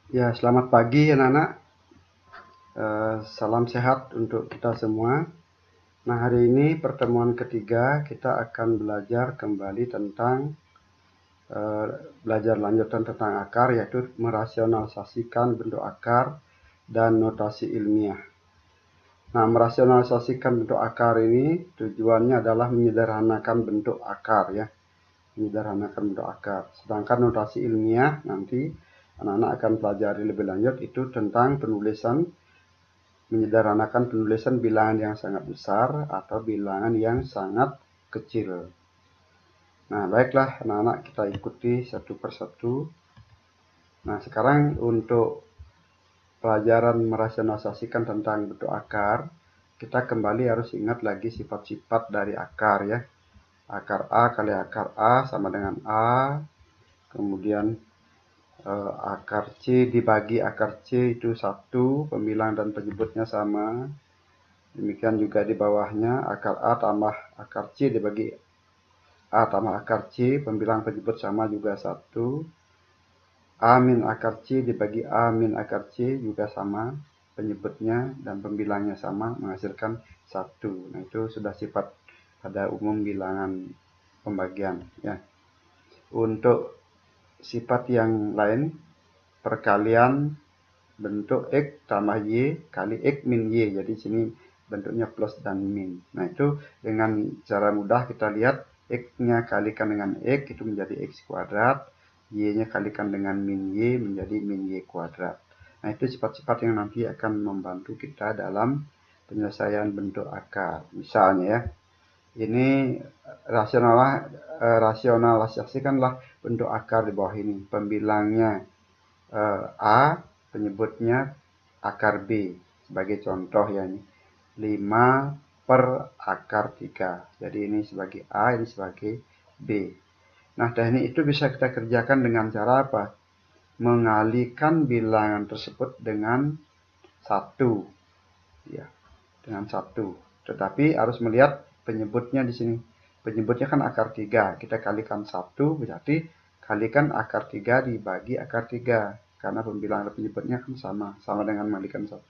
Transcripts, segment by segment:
Ya, selamat pagi anak-anak. Salam sehat untuk kita semua. Nah, hari ini pertemuan ketiga kita akan belajar kembali tentang eh, belajar lanjutan tentang akar, yaitu merasionalisasikan bentuk akar dan notasi ilmiah. Nah, merasionalisasikan bentuk akar ini tujuannya adalah menyederhanakan bentuk akar ya, menyederhanakan bentuk akar. Sedangkan notasi ilmiah nanti anak-anak akan pelajari lebih lanjut itu tentang penulisan, menyederhanakan penulisan bilangan yang sangat besar atau bilangan yang sangat kecil. Nah, baiklah anak-anak, kita ikuti satu persatu. Nah, sekarang untuk pelajaran merasionalisasikan tentang bentuk akar, kita kembali harus ingat lagi sifat-sifat dari akar ya. Akar A kali akar A sama dengan A. Kemudian akar C dibagi akar C itu 1, pembilang dan penyebutnya sama. Demikian juga di bawahnya, akar A tambah akar C dibagi A tambah akar C, pembilang penyebut sama juga 1. A min akar C dibagi A min akar C juga sama, penyebutnya dan pembilangnya sama, menghasilkan 1. Nah, itu sudah sifat pada umum bilangan pembagian ya. Untuk sifat yang lain, perkalian bentuk X tambah Y kali X min Y. Jadi sini bentuknya plus dan min. Nah, itu dengan cara mudah kita lihat, X-nya kalikan dengan X itu menjadi X kuadrat, Y-nya kalikan dengan min Y menjadi min Y kuadrat. Nah, itu sifat-sifat yang nanti akan membantu kita dalam penyelesaian bentuk akar. Misalnya ya, ini rasionalisasikanlah bentuk akar di bawah ini. Pembilangnya A, penyebutnya akar B. Sebagai contoh ya, ini 5 per akar 3. Jadi ini sebagai A, ini sebagai B. Nah, teknik itu bisa kita kerjakan dengan cara apa? Mengalihkan bilangan tersebut dengan 1. Ya, dengan 1. Tetapi harus melihat penyebutnya di sini. Penyebutnya kan akar 3. Kita kalikan 1, berarti kalikan akar 3 dibagi akar 3. Karena pembilangan penyebutnya kan sama. Sama dengan mengalihkan 1.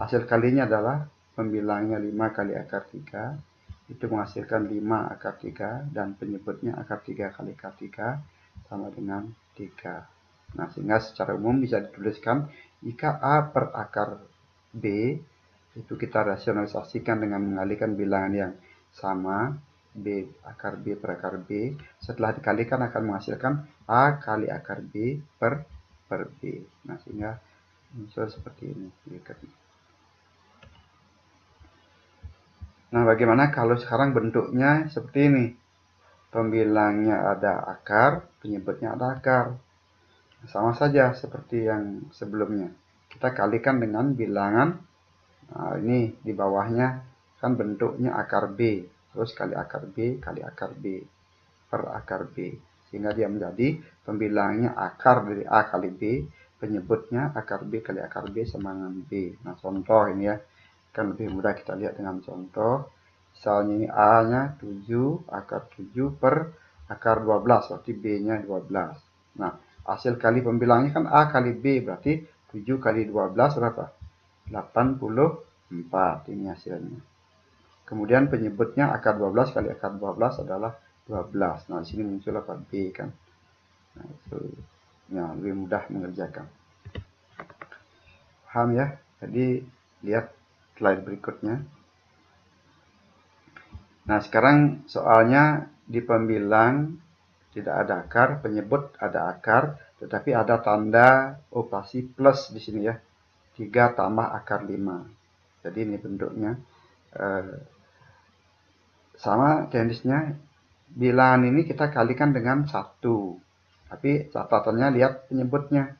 Hasil kalinya adalah pembilangnya 5 kali akar 3. Itu menghasilkan 5 akar 3. Dan penyebutnya akar 3 kali akar 3 sama dengan 3. Nah, sehingga secara umum bisa dituliskan jika A per akar B itu kita rasionalisasikan dengan mengalihkan bilangan yang sama, B akar B per akar B, setelah dikalikan akan menghasilkan A kali akar B per B. Nah, sehingga muncul seperti ini berikutnya. Nah, bagaimana kalau sekarang bentuknya seperti ini? Pembilangnya ada akar, penyebutnya ada akar. Sama saja seperti yang sebelumnya. Kita kalikan dengan bilangan. Nah, ini di bawahnya kan bentuknya akar B. Terus kali akar B kali akar B per akar B. Sehingga dia menjadi pembilangnya akar dari A kali B. Penyebutnya akar B kali akar B sama dengan B. Nah, contoh ini ya. Kan lebih mudah kita lihat dengan contoh. Misalnya ini A-nya 7, akar 7 per akar 12. Berarti B-nya 12. Nah, hasil kali pembilangnya kan A kali B. Berarti 7 kali 12 berapa? 84. Ini hasilnya. Kemudian penyebutnya akar 12 kali akar 12 adalah 12. Nah, di sini muncul apa? B kan. Nah, itu ya, lebih mudah mengerjakan. Paham ya? Jadi lihat slide berikutnya. Nah, sekarang soalnya di pembilang tidak ada akar, penyebut ada akar, tetapi ada tanda operasi plus di sini ya. 3 tambah akar 5. Jadi ini bentuknya sama jenisnya. Bilangan ini kita kalikan dengan 1. Tapi catatannya lihat penyebutnya.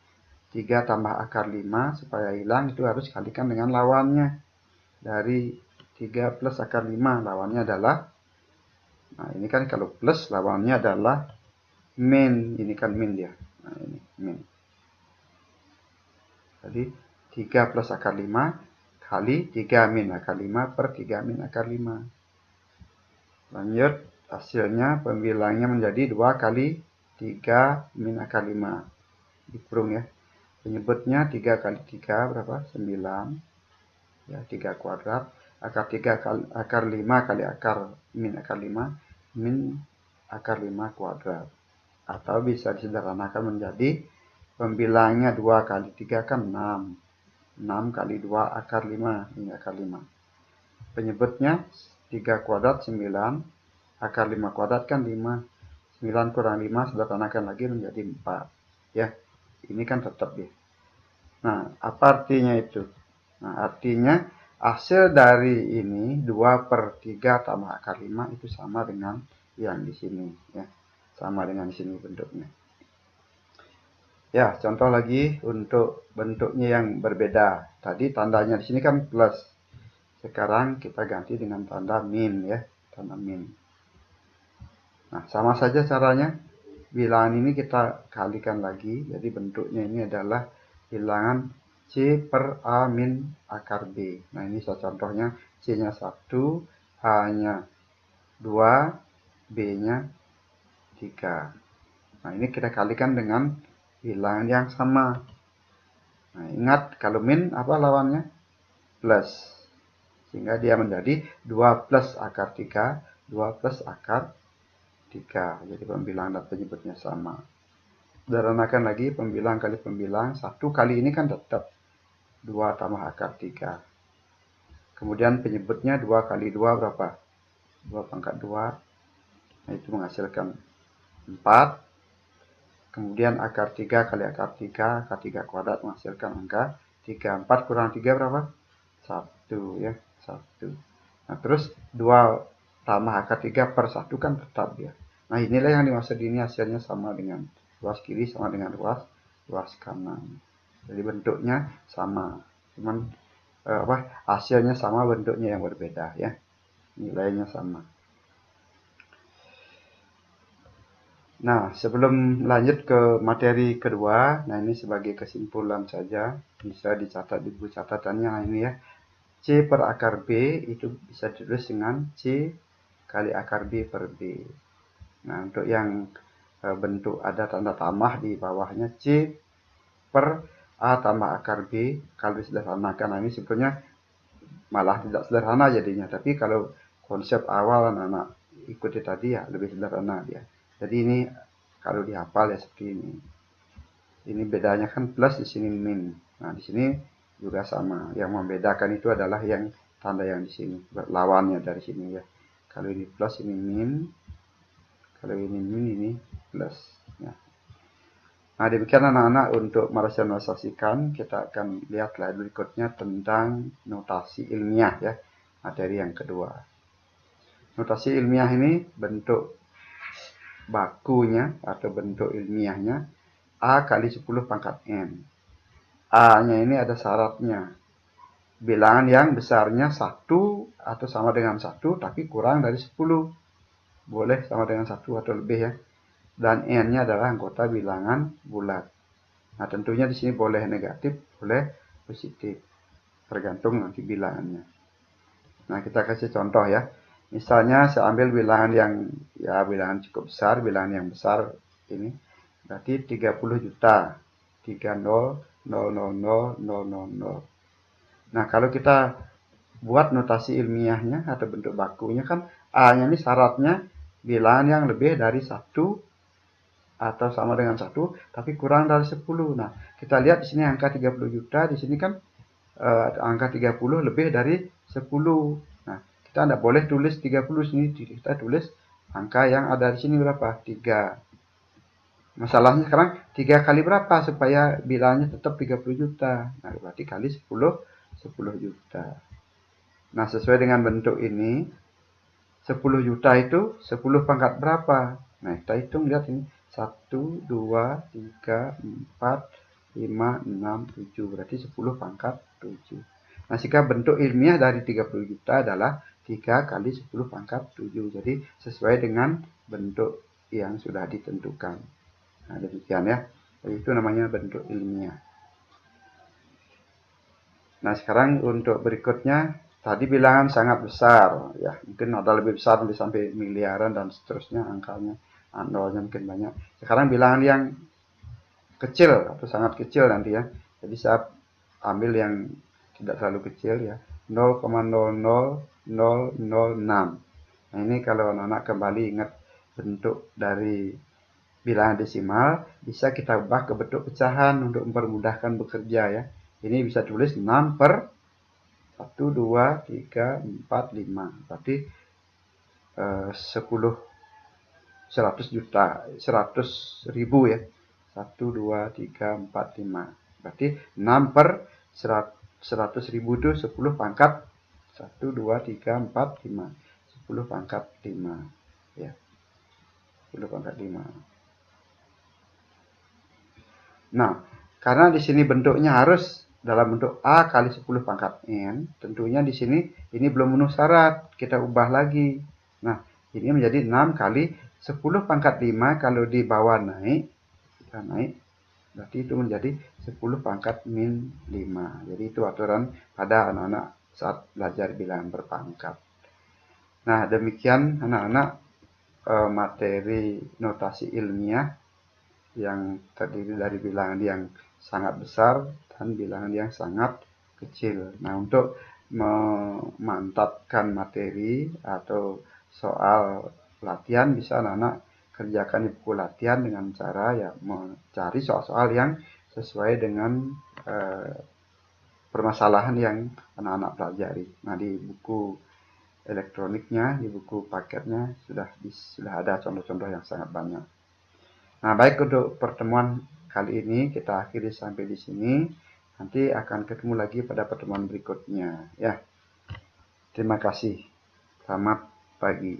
3 tambah akar 5 supaya hilang itu harus kalikan dengan lawannya. Dari 3 plus akar 5 lawannya adalah, nah ini kan kalau plus lawannya adalah min. Ini kan min dia. Nah ini min. Jadi 3 plus akar 5 kali 3 min akar 5 per 3 min akar 5. Lanjut, hasilnya pembilangnya menjadi 2 kali 3 min akar 5. Dikurung ya. Penyebutnya 3 kali 3 berapa? 9. Ya, 3 kuadrat. Akar 3 kali akar 5 kali akar min akar 5 min akar 5 kuadrat. Atau bisa disederhanakan menjadi pembilangnya 2 kali 3 kan 6. 6 kali 2 akar 5 min akar 5. Penyebutnya 3 kuadrat 9. Akar 5 kuadrat kan 5. 9 kurang 5 sederhanakan lagi menjadi 4. Ya, ini kan tetap ya. Nah, apa artinya itu? Nah, artinya hasil dari ini 2/3 tambah akar 5 itu sama dengan yang di sini ya. Sama dengan di sini bentuknya. Ya, contoh lagi untuk bentuknya yang berbeda. Tadi tandanya di sini kan plus. Sekarang kita ganti dengan tanda min ya, tanda min. Nah, sama saja caranya. Bilangan ini kita kalikan lagi. Jadi bentuknya ini adalah bilangan C per A min akar B. Nah, ini contohnya C-nya 1, A-nya 2, B-nya 3. Nah, ini kita kalikan dengan bilangan yang sama. Nah, ingat kalau min apa lawannya? Plus. Sehingga dia menjadi 2 plus akar 3, 2 plus akar 3. Jadi pembilangan dan penyebutnya sama. Sederhanakan lagi pembilang kali pembilang. 1 kali ini kan tetap 2 tambah akar 3. Kemudian penyebutnya 2 kali 2 berapa? 2 pangkat 2. Nah, itu menghasilkan 4. Kemudian akar 3 kali akar 3. Akar 3 kuadrat menghasilkan angka 3. 4 kurang 3 berapa? 1 ya. 1. Nah, terus 2 tambah akar 3 per 1 kan tetap ya. Nah, inilah yang dimaksud ini hasilnya sama dengan ruas kiri sama dengan ruas kanan. Jadi bentuknya sama. Cuman hasilnya sama, bentuknya yang berbeda ya. Nilainya sama. Nah, sebelum lanjut ke materi kedua, nah ini sebagai kesimpulan saja. Bisa dicatat di buku catatannya. Nah, ini ya. C per akar B itu bisa ditulis dengan C kali akar B per B. Nah, untuk yang bentuk ada tanda tambah di bawahnya C per A tambah akar B, kalau disederhanakan. Nah, ini sebetulnya malah tidak sederhana jadinya. Tapi kalau konsep awal anak-anak ikuti tadi ya lebih sederhana dia. Jadi ini kalau dihafal ya seperti ini. Ini bedanya kan plus, di sini min. Nah, di sini juga sama. Yang membedakan itu adalah yang tanda yang di sini, lawannya dari sini ya. Kalau ini plus, ini min. Kalau ini min, ini plus. Ya. Nah, demikian anak-anak untuk merasionalisasikan. Kita akan lihat slide berikutnya tentang notasi ilmiah ya. Materi yang kedua. Notasi ilmiah ini bentuk bakunya atau bentuk ilmiahnya A kali 10 pangkat N. A-nya ini ada syaratnya. Bilangan yang besarnya 1 atau sama dengan 1 tapi kurang dari 10. Boleh sama dengan 1 atau lebih ya. Dan N-nya adalah anggota bilangan bulat. Nah, tentunya di sini boleh negatif, boleh positif. Tergantung nanti bilangannya. Nah, kita kasih contoh ya. Misalnya saya ambil bilangan yang ya bilangan cukup besar, bilangan yang besar ini berarti 30 juta. 30.000.000. Nah, kalau kita buat notasi ilmiahnya atau bentuk bakunya kan A-nya ini syaratnya bilangan yang lebih dari 1 atau sama dengan 1 tapi kurang dari 10. Nah, kita lihat di sini angka 30 juta, di sini kan angka 30 lebih dari 10. Nah, kita tidak boleh tulis 30 sini, kita tulis angka yang ada di sini berapa? 3. Masalahnya sekarang 3 kali berapa supaya bilangnya tetap 30 juta. Nah, berarti kali 10 juta. Nah, sesuai dengan bentuk ini 10 juta itu 10 pangkat berapa? Nah, kita hitung, lihat ini 1, 2, 3, 4, 5, 6, 7. Berarti 10 pangkat 7. Nah, jika bentuk ilmiah dari 30 juta adalah 3 kali 10 pangkat 7. Jadi sesuai dengan bentuk yang sudah ditentukan. Nah, demikian ya. Jadi itu namanya bentuk ilmiah. Nah, sekarang untuk berikutnya, tadi bilangan sangat besar ya. Mungkin ada lebih besar sampai miliaran dan seterusnya angkanya. Nolnya mungkin banyak. Sekarang bilangan yang kecil atau sangat kecil nanti ya. Jadi saya ambil yang tidak terlalu kecil ya, 0,00006. Nah ini kalau anak-anak kembali ingat bentuk dari bilangan desimal, bisa kita ubah ke bentuk pecahan untuk mempermudahkan bekerja ya. Ini bisa tulis 6 per 1, 2, 3, 4, 5. Berarti 100 juta, 100 ribu ya. 1, 2, 3, 4, 5. Berarti 6 per 100 ribu itu 10 pangkat 1, 2, 3, 4, 5. 10 pangkat 5. Ya. 10 pangkat 5. Nah, karena di sini bentuknya harus dalam bentuk A kali 10 pangkat N, tentunya di sini ini belum memenuhi syarat, kita ubah lagi. Nah, ini menjadi 6 kali 10 pangkat 5 kalau di bawah naik, kita naik, berarti itu menjadi 10 pangkat min 5. Jadi itu aturan pada anak-anak saat belajar bilangan berpangkat. Nah, demikian anak-anak materi notasi ilmiah yang terdiri dari bilangan yang sangat besar dan bilangan yang sangat kecil. Nah, untuk memantapkan materi atau soal latihan bisa anak-anak kerjakan di buku latihan dengan cara ya mencari soal-soal yang sesuai dengan permasalahan yang anak-anak pelajari. Nah, di buku elektroniknya, di buku paketnya sudah ada contoh-contoh yang sangat banyak. Nah, baik untuk pertemuan kali ini kita akhiri sampai di sini. Nanti akan ketemu lagi pada pertemuan berikutnya. Ya, terima kasih. Selamat pagi.